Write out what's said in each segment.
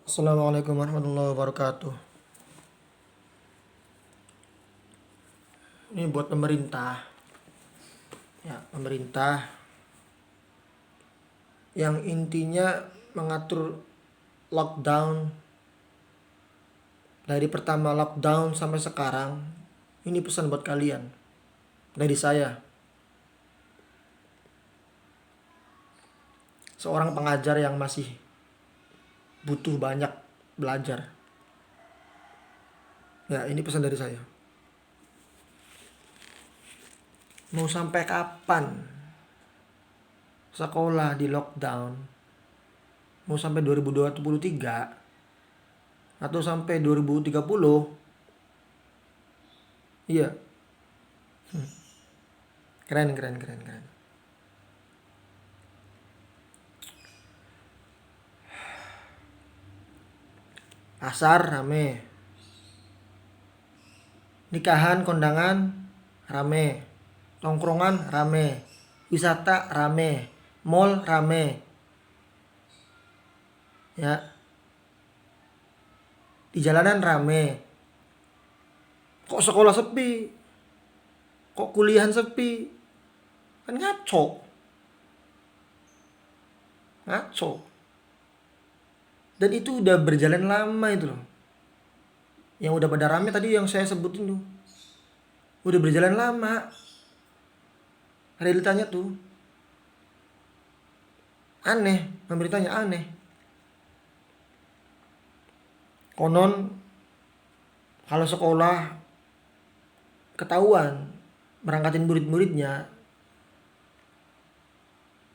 Assalamualaikum warahmatullahi wabarakatuh. Ini buat pemerintah. Ya, pemerintah yang intinya mengatur lockdown dari pertama lockdown sampai sekarang. Ini pesan buat kalian dari saya. Seorang pengajar yang masih butuh banyak belajar. Ya, ini pesan dari saya. Mau sampai kapan sekolah di lockdown? Mau sampai 2023 atau sampai 2030? Iya, keren. Pasar rame, nikahan kondangan rame, tongkrongan rame, wisata rame, mall rame, ya, di jalanan rame. Kok sekolah sepi? Kok kuliahan sepi? Kan ngaco. Dan itu udah berjalan lama itu loh. Yang udah pada rame tadi yang saya sebutin tuh. Udah berjalan lama. Realitanya tuh aneh, pemerintahnya aneh. Konon kalau sekolah ketahuan berangkatin murid-muridnya,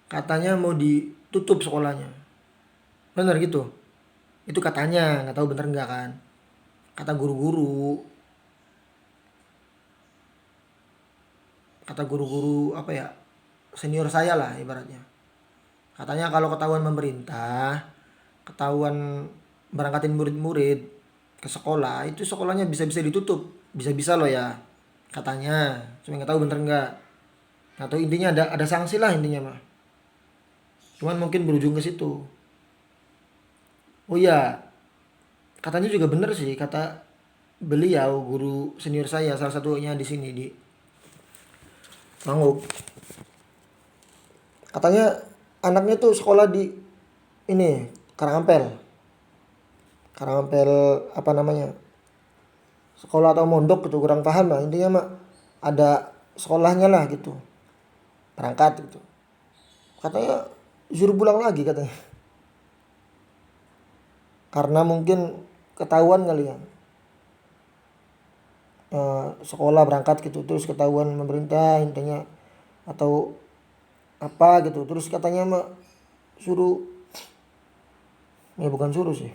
katanya mau ditutup sekolahnya. Bener gitu? Itu katanya, nggak tahu bener nggak kan? Kata guru-guru, apa ya, senior saya lah ibaratnya. Katanya kalau ketahuan pemerintah, ketahuan berangkatin murid-murid ke sekolah, itu sekolahnya bisa-bisa ditutup. Bisa-bisa loh ya, katanya. Cuma nggak tahu bener nggak. Atau intinya ada sanksi lah intinya mah. Cuman mungkin berujung ke situ. Oh iya, katanya juga bener sih kata beliau, guru senior saya salah satunya di sini di Manguk. Katanya anaknya tuh sekolah di ini Karangampel. Karangampel apa namanya? Sekolah atau mondok gitu, kurang paham lah. Intinya mah ada sekolahnya lah gitu. Berangkat gitu. Katanya suruh pulang lagi katanya. Karena mungkin ketahuan kali ya. Sekolah berangkat gitu terus ketahuan pemerintah intinya atau apa gitu, terus katanya mah suruh, ya bukan suruh sih,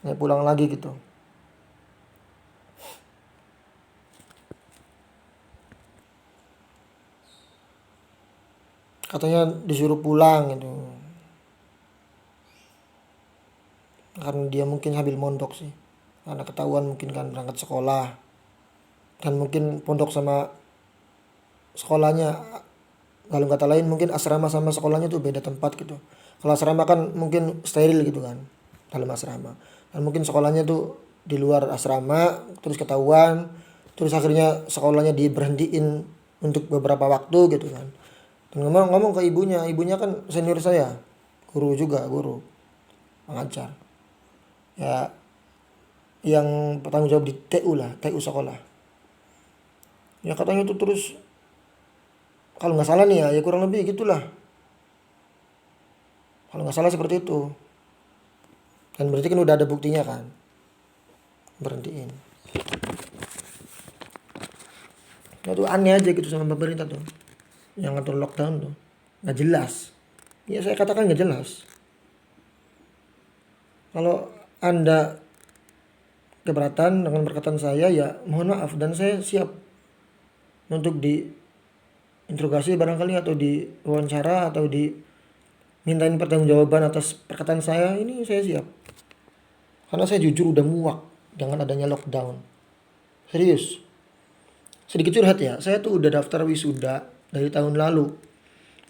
ya pulang lagi gitu. Katanya disuruh pulang gitu karena dia mungkin sambil mondok sih, karena ketahuan mungkin kan berangkat sekolah, dan mungkin pondok sama sekolahnya, kalau kata lain mungkin asrama sama sekolahnya tuh beda tempat gitu. Kalau asrama kan mungkin steril gitu kan dalam asrama, dan mungkin sekolahnya tuh di luar asrama, terus ketahuan, terus akhirnya sekolahnya diberhentiin untuk beberapa waktu gitu kan. Dan ngomong ke ibunya kan senior saya, guru juga, guru pengajar ya, yang bertanggung jawab di TU lah, TU sekolah. Ya katanya tuh terus, kalau nggak salah nih ya kurang lebih gitulah, kalau nggak salah seperti itu. Dan berarti kan udah ada buktinya kan, berhentiin. Nah tuh aneh aja gitu sama pemerintah tuh, yang ngatur lockdown tuh nggak jelas. Ya saya katakan nggak jelas. Kalau anda keberatan dengan perkataan saya ya mohon maaf, dan saya siap untuk diinterogasi barangkali, atau diwawancara, atau dimintain pertanggungjawaban atas perkataan saya ini. Saya siap, karena saya jujur udah muak dengan adanya lockdown. Serius, sedikit curhat ya, saya tuh udah daftar wisuda dari tahun lalu,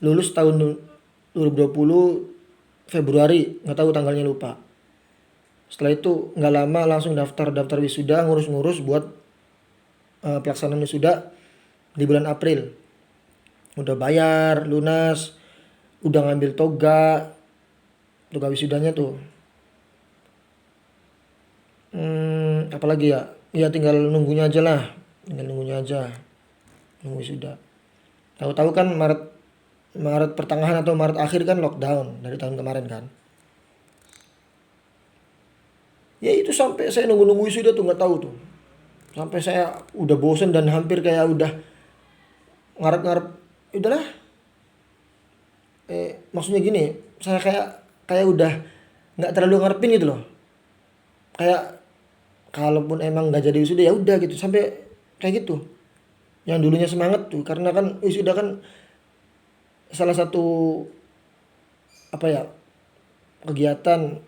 lulus tahun 2020 Februari, nggak tahu tanggalnya, lupa. Setelah itu nggak lama langsung daftar wisuda, ngurus-ngurus buat pelaksanaan wisuda di bulan April. Udah bayar lunas, udah ngambil toga wisudanya tuh. Apalagi ya, ya tinggal nunggunya aja lah, nunggu wisuda. Tahu-tahu kan Maret Maret pertengahan atau Maret akhir kan lockdown dari tahun kemarin kan. Ya itu sampai saya nunggu-nunggu wisuda tuh, nggak tahu tuh. Sampai saya udah bosen dan hampir kayak udah ngarep-ngarep, udahlah. Maksudnya gini, saya kayak kayak udah nggak terlalu ngarepin gitu loh. Kayak kalaupun emang nggak jadi wisuda ya udah gitu, sampai kayak gitu. Yang dulunya semangat tuh karena kan wisuda kan salah satu apa ya, kegiatan.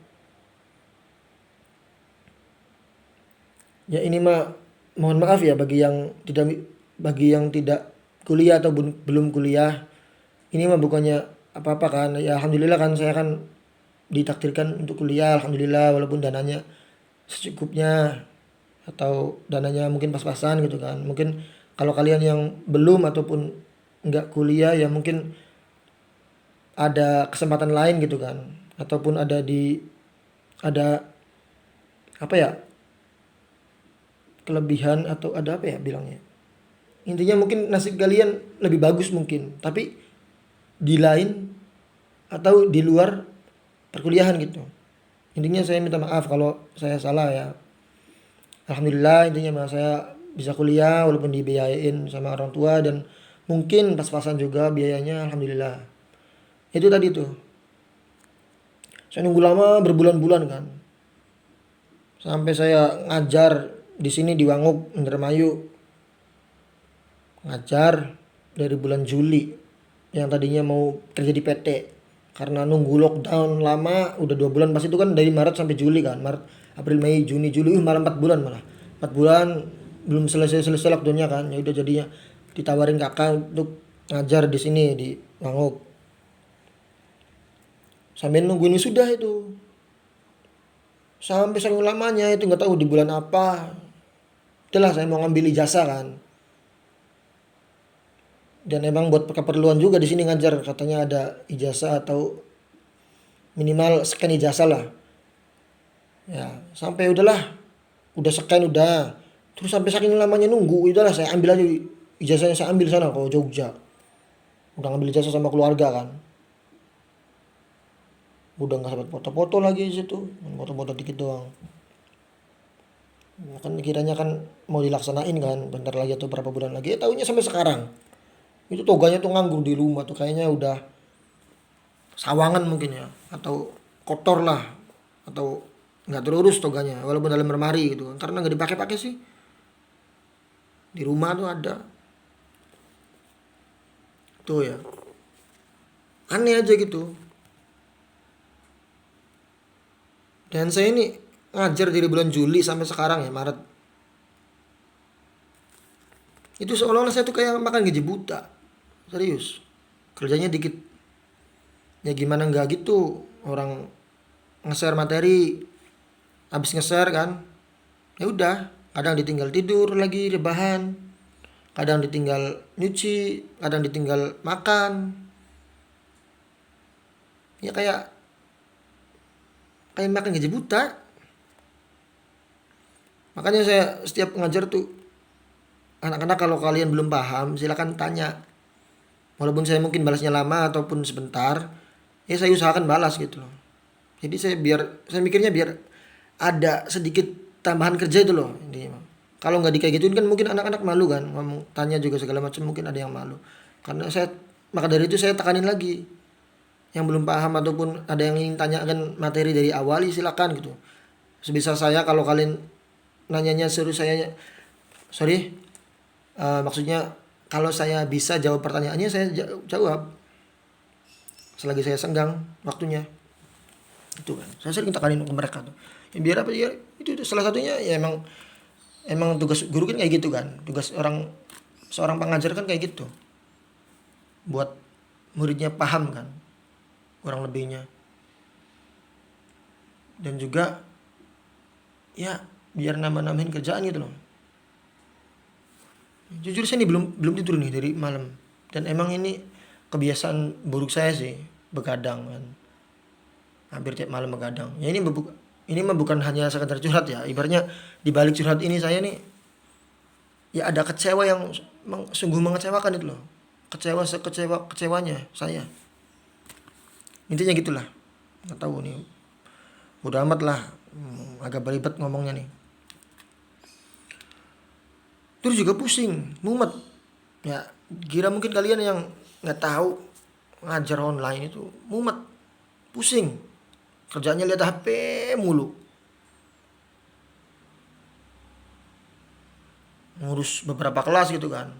Ya ini mah mohon maaf ya bagi yang tidak kuliah atau belum kuliah. Ini mah bukannya apa-apa kan. Ya alhamdulillah kan saya kan ditakdirkan untuk kuliah, alhamdulillah, walaupun dananya secukupnya atau dananya mungkin pas-pasan gitu kan. Mungkin kalau kalian yang belum ataupun nggak kuliah ya mungkin ada kesempatan lain gitu kan, ataupun ada apa ya, kelebihan atau ada apa ya bilangnya. Intinya mungkin nasib kalian lebih bagus mungkin, tapi di lain atau di luar perkuliahan gitu. Intinya saya minta maaf kalau saya salah ya. Alhamdulillah intinya mah saya bisa kuliah walaupun dibiayain sama orang tua dan mungkin pas-pasan juga biayanya, alhamdulillah. Itu tadi tuh. Saya nunggu lama berbulan-bulan kan. Sampai saya ngajar di sini di Wanguk, Indramayu. Ngajar dari bulan Juli. Yang tadinya mau kerja di PT. Karena nunggu lockdown lama, udah 2 bulan. Pas itu kan dari Maret sampai Juli kan. Maret, April, Mei, Juni, Juli, malah 4 bulan malah. 4 bulan belum selesai lockdownnya kan. Ya udah jadinya ditawarin kakak untuk ngajar di sini di Wanguk. Sambil nungguin sudah itu. Sampai saking lamanya itu nggak tahu di bulan apa. Itulah saya mau ngambil ijazah kan. Dan emang buat keperluan juga di sini ngajar, katanya ada ijazah atau minimal scan ijazah lah. Ya, sampai udahlah. Udah scan udah. Terus sampai saking lamanya nunggu, udahlah saya ambil aja ijazahnya, saya ambil sana ke Jogja. Udah ngambil ijazah sama keluarga kan. Udah nggak sempat foto-foto lagi di situ, foto-foto dikit doang. Kan kiranya kan mau dilaksanain kan bentar lagi atau berapa bulan lagi. Tahunya sampai sekarang. Itu toganya tuh nganggur di rumah tuh, kayaknya udah sawangan mungkin ya, atau kotor lah, atau nggak terurus toganya walaupun dalam lemari gitu kan, karena nggak dipakai-pakai sih. Di rumah tuh ada tuh ya, aneh aja gitu. Dan saya ini ngajar dari bulan Juli sampai sekarang ya Maret. Itu seolah-olah saya tuh kayak makan gaji buta. Serius. Kerjanya dikit. Ya gimana nggak gitu. Orang nge-share materi. Habis nge-share kan. Ya udah. Kadang ditinggal tidur lagi rebahan. Kadang ditinggal nyuci. Kadang ditinggal makan. Ya kayak makan gaji buta. Makanya saya setiap ngajar tuh, anak-anak kalau kalian belum paham silakan tanya. Walaupun saya mungkin balasnya lama ataupun sebentar, ya saya usahakan balas gitu loh. Jadi saya mikirnya biar ada sedikit tambahan kerja itu loh intinya. Kalau nggak kayak gituin kan mungkin anak-anak malu kan, ngomong tanya juga segala macam, mungkin ada yang malu. Maka dari itu saya tekanin lagi. Yang belum paham ataupun ada yang ingin tanyakan materi dari awal, ya silakan gitu. Sebisa saya kalau kalian nanyanya maksudnya kalau saya bisa jawab pertanyaannya saya jawab selagi saya senggang waktunya. Itu kan saya sering tekanin ke mereka tuh ya, biar apa ya, itu salah satunya ya, emang tugas guru kan kayak gitu kan, tugas seorang pengajar kan kayak gitu, buat muridnya paham kan kurang lebihnya. dan juga ya biar nambah-nambahin kerjaan gitu loh. Jujur saya ini belum tidur nih dari malam, dan emang ini kebiasaan buruk saya sih, begadang kan, hampir tiap malam begadang. Ya ini mah bukan hanya sekedar curhat ya, ibaratnya di balik curhat ini saya nih ya ada kecewa yang sungguh mengecewakan itu loh, kecewa sekecewa kecewanya saya, intinya gitulah. Nggak tahu nih, udah amat lah. Agak belibet ngomongnya nih. Terus juga pusing, mumet. Ya, kira mungkin kalian yang nggak tahu ngajar online itu mumet, pusing. Kerjanya lihat HP mulu. Ngurus beberapa kelas gitu kan.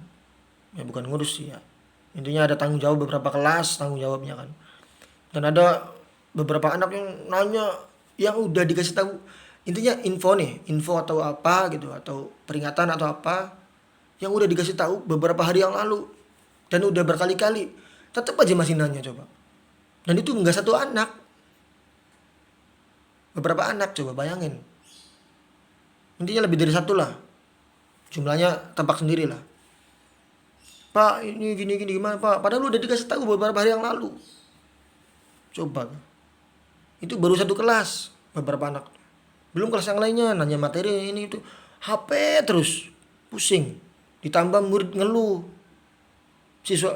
Ya bukan ngurus sih ya. Intinya ada tanggung jawab beberapa kelas, tanggung jawabnya kan. Dan ada beberapa anak yang nanya yang udah dikasih tahu, intinya info nih, info atau apa gitu, atau peringatan atau apa yang udah dikasih tahu beberapa hari yang lalu dan udah berkali-kali, tetap aja masih nanya coba. Dan itu enggak satu anak, beberapa anak, coba bayangin. Intinya lebih dari satu lah, jumlahnya tampak sendiri lah. Pak ini gini gini gimana Pak, padahal udah dikasih tahu beberapa hari yang lalu. Coba, itu baru satu kelas, beberapa anak, belum kelas yang lainnya nanya materi ini itu, HP terus, pusing. Ditambah murid ngeluh, siswa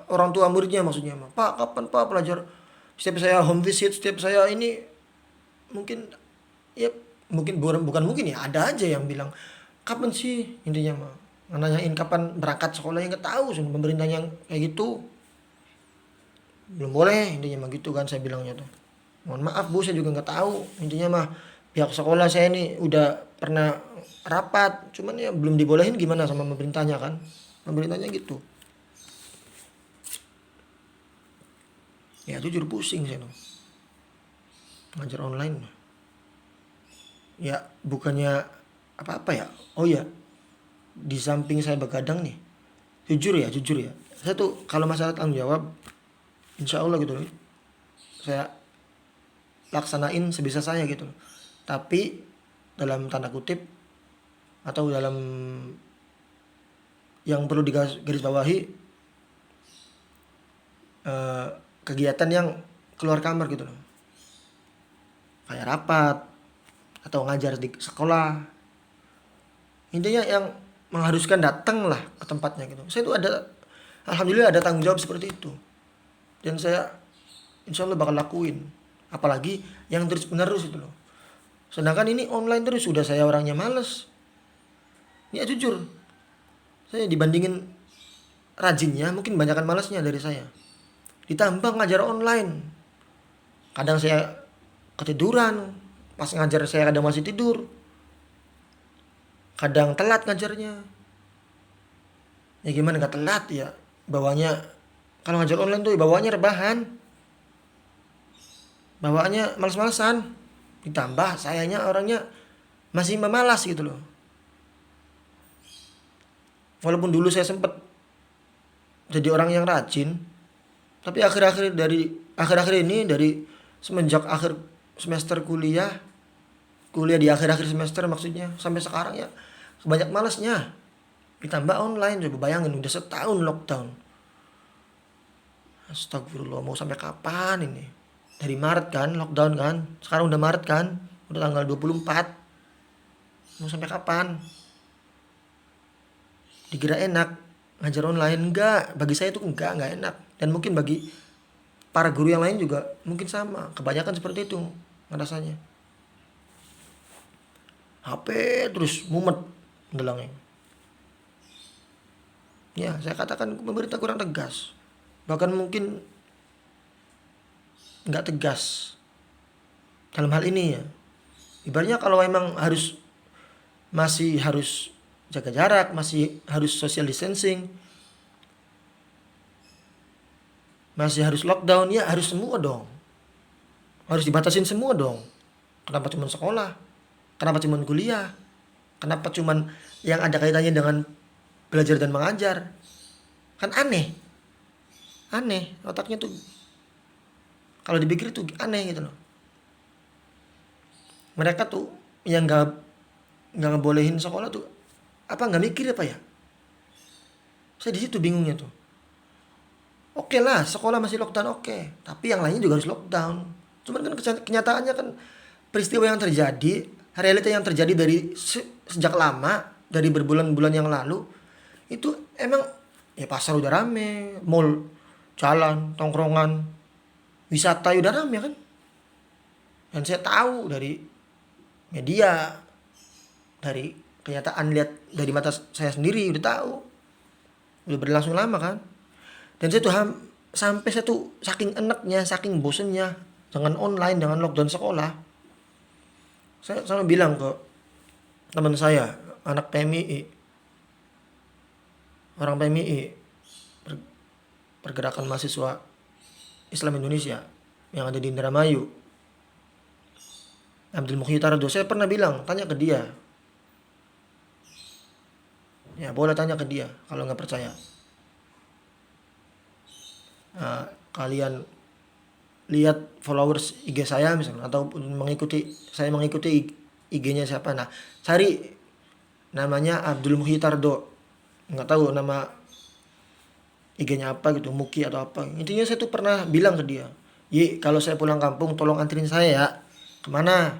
orang tua muridnya maksudnya, Pak kapan Pak pelajar, setiap saya home visit, setiap saya ini mungkin ya mungkin bukan mungkin ya, ada aja yang bilang kapan sih, intinya mah nanyain kapan berangkat sekolah, yang nggak tahu pemerintah yang kayak gitu. Belum boleh intinya mah gitu kan, saya bilangnya tuh, mohon maaf Bu saya juga nggak tahu, intinya mah pihak sekolah saya ini udah pernah rapat, cuman ya belum dibolehin gimana sama pemerintahnya kan, pemerintahnya gitu. Ya jujur pusing saya tuh ngajar online. Ya bukannya apa-apa ya, oh ya, di samping saya begadang nih, jujur ya, saya tuh kalau masalah tanggung jawab insya Allah gitu loh, saya laksanain sebisa saya gitu loh. Tapi dalam tanda kutip atau dalam yang perlu digaris bawahi, kegiatan yang keluar kamar gitu loh, kayak rapat atau ngajar di sekolah, intinya yang mengharuskan datang lah ke tempatnya gitu. Saya tuh ada, alhamdulillah ada tanggung jawab seperti itu, dan saya insya Allah bakal lakuin, apalagi yang terus menerus itu loh. Sedangkan ini online terus, sudah saya orangnya males ya jujur, saya dibandingin rajinnya mungkin banyakan malesnya dari saya, ditambah ngajar online, kadang saya ketiduran pas ngajar, saya kadang masih tidur, kadang telat ngajarnya. Ya gimana nggak telat ya, bawanya kalau ngajar online tuh bawaannya rebahan, bawaannya males-malesan, ditambah sayanya orangnya masih memalas gitu loh. Walaupun dulu saya sempat jadi orang yang rajin, tapi akhir-akhir ini, dari semenjak akhir semester kuliah di akhir-akhir semester maksudnya, sampai sekarang ya banyak malasnya. Ditambah online, coba bayangin udah setahun lockdown. Astagfirullah, mau sampai kapan ini? Dari Maret kan lockdown kan, sekarang udah Maret kan, udah tanggal 24. Mau sampai kapan? Dikira enak ngajar online, enggak, bagi saya itu enggak enak, dan mungkin bagi para guru yang lain juga mungkin sama, kebanyakan seperti itu rasanya. HP terus mumet gelangnya. Ya saya katakan pemerintah kurang tegas, bahkan mungkin nggak tegas dalam hal ini ya. Ibaratnya kalau memang masih harus jaga jarak, masih harus social distancing, masih harus lockdown, ya harus semua dong, harus dibatasin semua dong. Kenapa cuma sekolah, kenapa cuma kuliah, kenapa cuma yang ada kaitannya dengan belajar dan mengajar? Kan aneh otaknya tuh, kalau dipikir tuh aneh gitu loh. Mereka tuh yang nggak ngebolehin sekolah tuh apa nggak mikir apa ya? Saya di situ bingungnya tuh. Oke lah, sekolah masih lockdown oke, tapi yang lainnya juga harus lockdown. Cuman kan kenyataannya kan peristiwa yang terjadi, realita yang terjadi dari sejak lama, dari berbulan-bulan yang lalu, itu emang ya pasar udah rame, mall, jalan, tongkrongan, wisata udah rame kan. Dan saya tahu dari media, dari kenyataan lihat dari mata saya sendiri udah tahu, udah berlangsung lama kan. Dan saya tuh sampai saya tuh saking enaknya, saking bosennya dengan online, dengan lockdown sekolah. Saya selalu bilang ke teman saya, anak PMII, orang PMII, pergerakan mahasiswa Islam Indonesia yang ada di Indramayu, Abdul Mukhyitardo, saya pernah bilang, tanya ke dia. Ya boleh tanya ke dia kalau nggak percaya. Kalian lihat followers IG saya misalnya, atau saya mengikuti IG-nya siapa, nah cari namanya Abdul Mukhyitardo, nggak tahu nama IG-nya apa gitu, Muki atau apa, intinya saya tuh pernah bilang ke dia, kalau saya pulang kampung tolong anterin saya ya. Kemana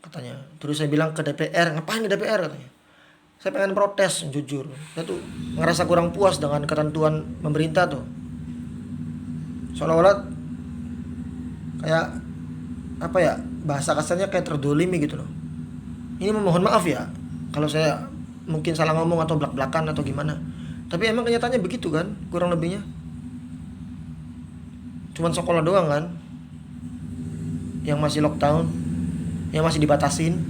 katanya. Terus saya bilang ke DPR. Ngapain di DPR katanya. Saya pengen protes, jujur. Saya tuh ngerasa kurang puas dengan ketentuan pemerintah tuh. Seolah-olah kayak apa ya, bahasa kasarnya kayak terdolimi gitu loh. Ini memohon maaf ya kalau saya mungkin salah ngomong atau belak-belakan atau gimana. Tapi emang kenyataannya begitu kan, kurang lebihnya. Cuman sekolah doang kan yang masih lockdown, yang masih dibatasin,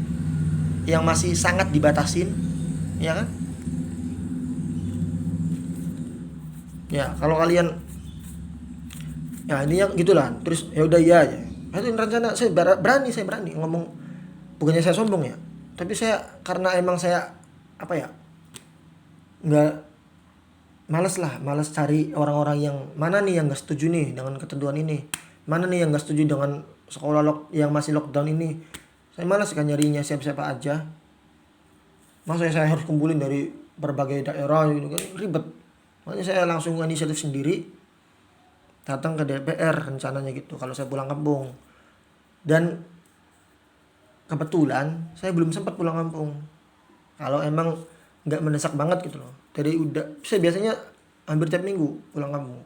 yang masih sangat dibatasin, ya kan? Ya kalau kalian, ya ini ya gitulah. Terus ya udah iya aja. Itu rencana saya berani ngomong, bukannya saya sombong ya, tapi saya karena emang saya apa ya, nggak malas cari orang-orang yang mana nih yang nggak setuju nih dengan ketentuan ini, mana nih yang nggak setuju dengan sekolah yang masih lockdown ini. Saya malas kan nyarinya siapa-siapa aja. Masa saya harus kumpulin dari berbagai daerah gitu kan, ribet. Makanya saya langsung inisiatif sendiri datang ke DPR rencananya gitu kalau saya pulang kampung. Dan kebetulan saya belum sempat pulang kampung. Kalau emang nggak mendesak banget gitu loh. Jadi saya biasanya hampir tiap minggu pulang kampung.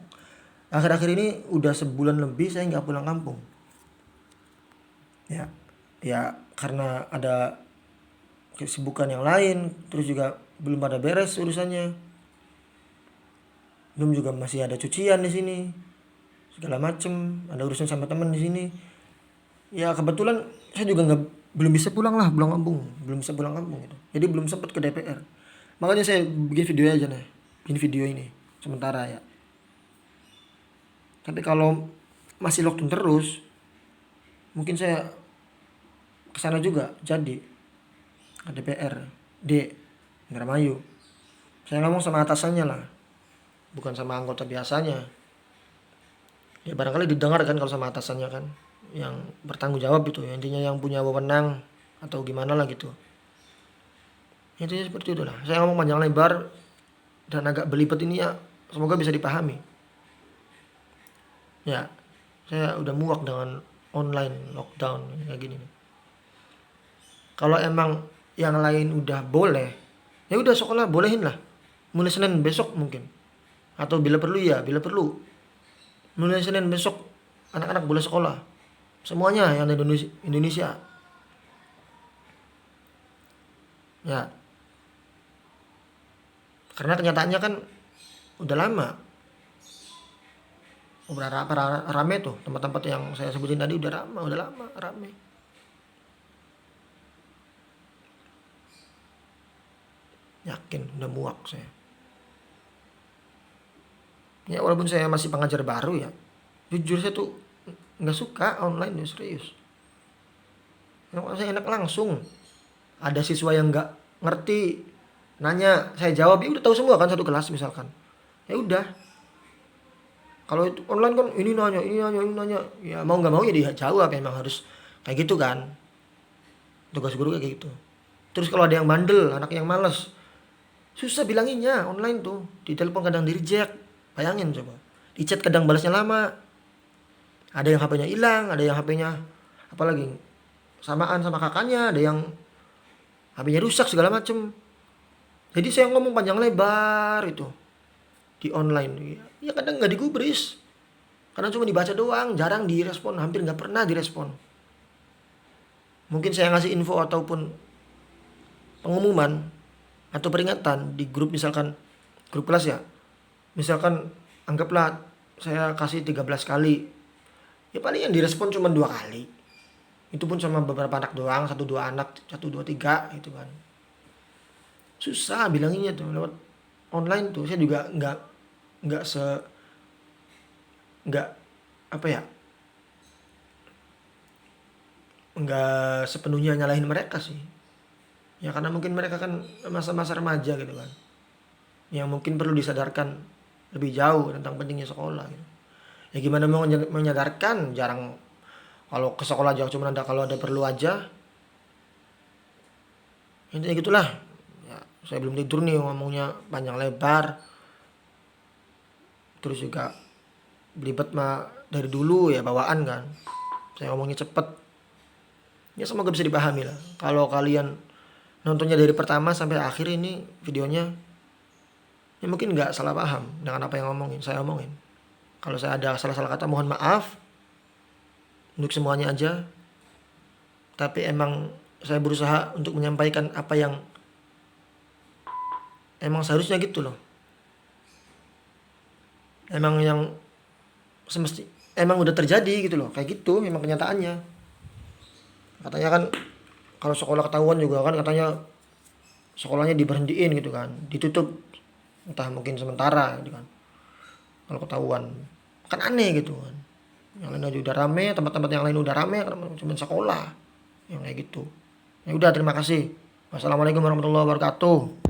Akhir-akhir ini udah sebulan lebih saya nggak pulang kampung. Ya karena ada kesibukan yang lain, terus juga belum pada beres urusannya. Belum juga masih ada cucian di sini. Segala macem, ada urusan sama teman di sini. Ya kebetulan saya juga belum bisa pulang kampung gitu. Jadi belum sempat ke DPR. Makanya saya bikin video aja nih, bikin video ini sementara ya. Tapi kalau masih lockdown terus, mungkin saya kesana juga jadi ke DPR di Indramayu. Saya ngomong sama atasannya lah, bukan sama anggota biasanya. Ya barangkali didengar kan kalau sama atasannya kan, yang bertanggung jawab itu, intinya yang punya wewenang atau gimana lah gitu. Intinya seperti itu lah. Saya ngomong panjang lebar dan agak belibet ini ya, semoga bisa dipahami. Ya, saya udah muak dengan online lockdown kayak gini. Kalau emang yang lain udah boleh, ya udah sekolah bolehin lah. Mulai Senin besok mungkin. Atau bila perlu. Mulai Senin besok anak-anak boleh sekolah. Semuanya yang ada di Indonesia. Ya. Karena kenyataannya kan udah lama. Udah rame tuh tempat-tempat yang saya sebutin tadi, udah lama rame. Yakin udah muak saya. Ya walaupun saya masih pengajar baru ya, jujur saya tuh nggak suka online ya, serius. Yang saya enak langsung. Ada siswa yang nggak ngerti, nanya, saya jawab, ya udah tahu semua kan satu kelas misalkan. Ya udah. Kalau itu online kan ini nanya, ya mau nggak mau ya dijawab, emang harus kayak gitu kan, tugas guru kayak gitu. Terus kalau ada yang bandel, anak yang males, susah bilanginnya online tuh, di telepon kadang di reject, bayangin coba, di chat kadang balasnya lama, ada yang HP-nya hilang, ada yang HP-nya apalagi samaan sama kakaknya, ada yang HP-nya rusak segala macem. Jadi saya ngomong panjang lebar itu di online, ya kadang nggak digubris, karena cuma dibaca doang, jarang direspon, hampir nggak pernah direspon. Mungkin saya ngasih info ataupun pengumuman atau peringatan di grup, misalkan grup kelas ya, misalkan anggaplah saya kasih 13 kali, ya paling yang direspon cuma 2 kali, itu pun sama beberapa anak doang, 1 2 anak, 1 2 3 gitu kan. Susah bilanginnya tuh lewat online tuh. Saya juga nggak apa ya, nggak sepenuhnya nyalahin mereka sih ya, karena mungkin mereka kan masa-masa remaja gitu kan, yang mungkin perlu disadarkan lebih jauh tentang pentingnya sekolah gitu. Ya gimana mau menyadarkan, jarang, kalau ke sekolah aja cuma ada kalau ada perlu aja, intinya gitulah ya. Saya belum tidur nih ngomongnya panjang lebar, terus juga belibet mah dari dulu ya, bawaan kan, saya ngomongnya cepet ya, semoga bisa dipahami lah. Kalau kalian nontonnya dari pertama sampai akhir ini videonya, ya mungkin nggak salah paham dengan apa yang saya omongin. Kalau saya ada salah-salah kata, mohon maaf untuk semuanya aja. Tapi emang saya berusaha untuk menyampaikan apa yang emang seharusnya gitu loh. Emang yang emang udah terjadi gitu loh, kayak gitu memang kenyataannya. Katanya kan kalau sekolah ketahuan juga kan, katanya sekolahnya diberhentiin gitu kan, ditutup, entah mungkin sementara gitu kan, kalau ketahuan. Kan aneh gitu kan, yang lain aja udah rame, tempat-tempat yang lain udah rame, karena cuma sekolah yang kayak gitu. Ya udah, terima kasih. Wassalamualaikum warahmatullahi wabarakatuh.